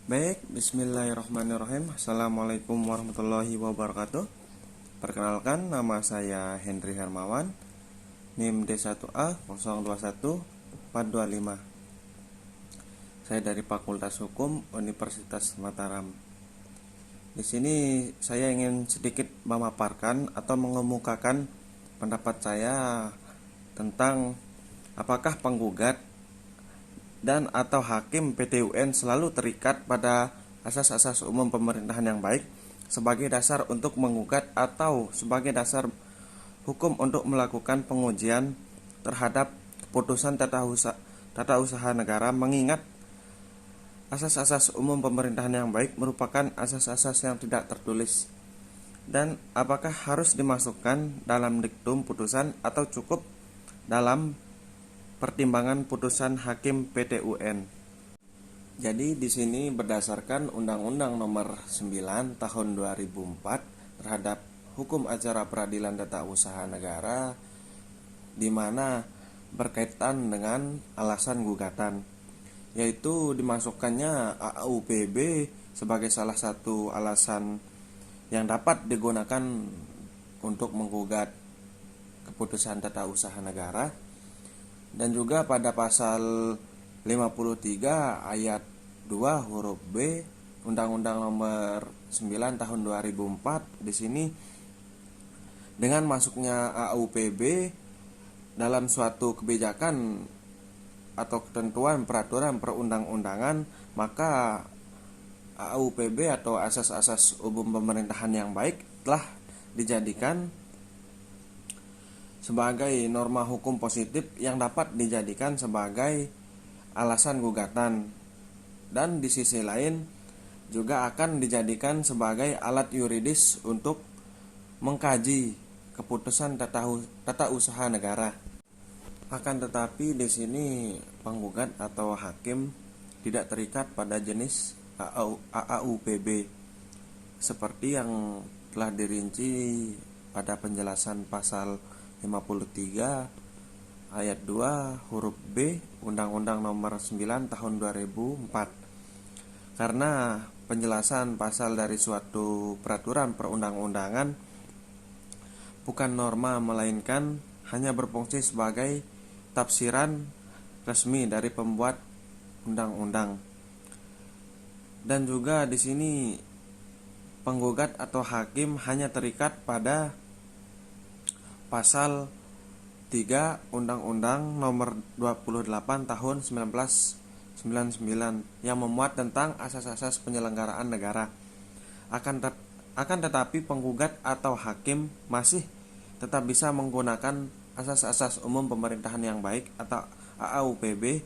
Baik, bismillahirrahmanirrahim. Assalamualaikum warahmatullahi wabarakatuh. Perkenalkan, nama saya Henry Hermawan, NIM D1A 021425. Saya dari Fakultas Hukum Universitas Mataram. Di sini saya ingin sedikit memaparkan atau mengemukakan pendapat saya tentang apakah penggugat dan atau hakim PT UN selalu terikat pada asas-asas umum pemerintahan yang baik sebagai dasar untuk menggugat atau sebagai dasar hukum untuk melakukan pengujian terhadap keputusan tata usaha negara, mengingat asas-asas umum pemerintahan yang baik merupakan asas-asas yang tidak tertulis, dan apakah harus dimasukkan dalam diktum putusan atau cukup dalam pertimbangan putusan hakim PT UN. Jadi di sini berdasarkan Undang-Undang Nomor 9 Tahun 2004 terhadap Hukum Acara Peradilan Tata Usaha Negara, di mana berkaitan dengan alasan gugatan, yaitu dimasukkannya AAUPB sebagai salah satu alasan yang dapat digunakan untuk menggugat keputusan tata usaha negara. Dan juga pada pasal 53 ayat 2 huruf B Undang-Undang Nomor 9 Tahun 2004, di sini dengan masuknya AAUPB dalam suatu kebijakan atau ketentuan peraturan perundang-undangan, maka AAUPB atau asas-asas umum pemerintahan yang baik telah dijadikan sebagai norma hukum positif yang dapat dijadikan sebagai alasan gugatan, dan di sisi lain juga akan dijadikan sebagai alat yuridis untuk mengkaji keputusan tata usaha negara. Akan tetapi di sini penggugat atau hakim tidak terikat pada jenis AAUPB seperti yang telah dirinci pada penjelasan pasal 53 ayat 2 huruf B Undang-Undang Nomor 9 Tahun 2004. Karena penjelasan pasal dari suatu peraturan perundang-undangan bukan norma, melainkan hanya berfungsi sebagai tafsiran resmi dari pembuat undang-undang. Dan juga di sini penggugat atau hakim hanya terikat pada pasal 3 Undang-Undang Nomor 28 Tahun 1999 yang memuat tentang asas-asas penyelenggaraan negara. Akan tetapi penggugat atau hakim masih tetap bisa menggunakan asas-asas umum pemerintahan yang baik atau AAUPB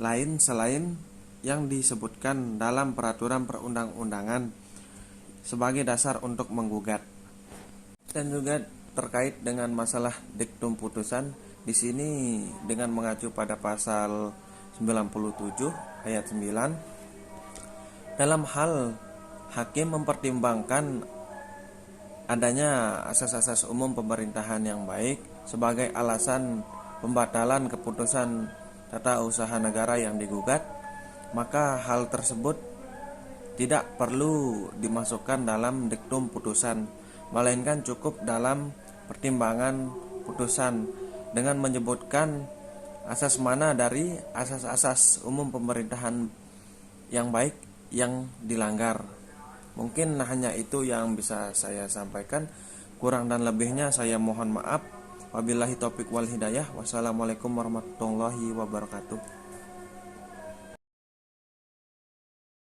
lain selain yang disebutkan dalam peraturan perundang-undangan sebagai dasar untuk menggugat. Dan juga terkait dengan masalah diktum putusan, di sini dengan mengacu pada pasal 97 ayat 9, dalam hal hakim mempertimbangkan adanya asas-asas umum pemerintahan yang baik sebagai alasan pembatalan keputusan tata usaha negara yang digugat, maka hal tersebut tidak perlu dimasukkan dalam diktum putusan, melainkan cukup dalam pertimbangan putusan dengan menyebutkan asas mana dari asas-asas umum pemerintahan yang baik yang dilanggar. Mungkin hanya itu yang bisa saya sampaikan. Kurang dan lebihnya saya mohon maaf. Wabillahi taufik wal hidayah. Wassalamualaikum warahmatullahi wabarakatuh.